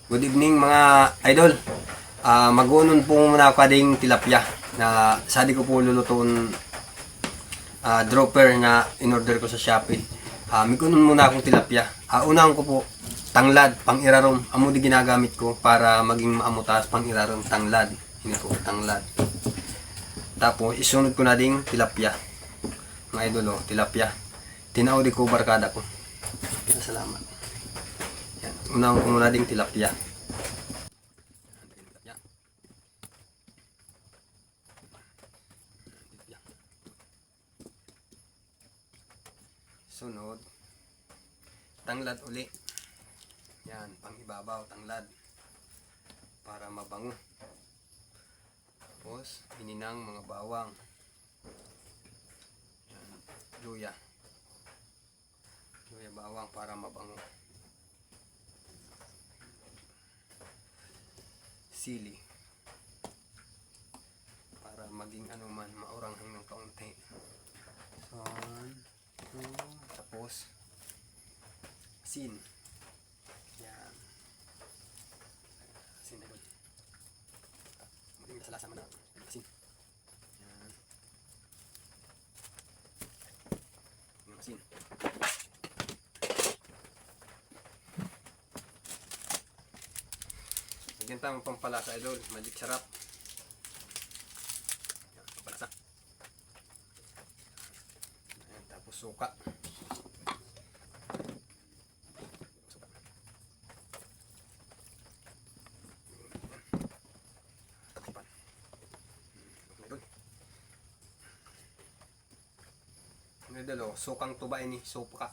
Good evening mga idol. Mag-unon po muna ako kading tilapia na sadi ko po lulutuin dropper na in-order ko sa Shopee. Mag-unon muna akong tilapia. Unahan ko po tanglad, pang-irarom. Amo di ginagamit ko para maging maamutas pang-irarom tanglad. Hindi ko tanglad. Tapos isunod ko na ding tilapia. Mga idol, tilapia. Tinaudi ko barkada ko. Salamat. Yan. Unahan ko muna ding tilapia. Sunod, tanglad uli. Yan, pang-ibabaw, tanglad. Para mabango. Tapos, ininang mga bawang. Yan, luya. Luya bawang para mabango. Sili. Para maging anuman, mauranghang ng kaunti. Tapos asin. Yan. Asin na doon. Maging masalasa man na. Asin. Yan. Yung asin. Bigyan tayo ng pampalasa idol. Magic sarap. Yan, pampalasa. Yan, tapos suka. Dalo, sukang tuba ini, suka.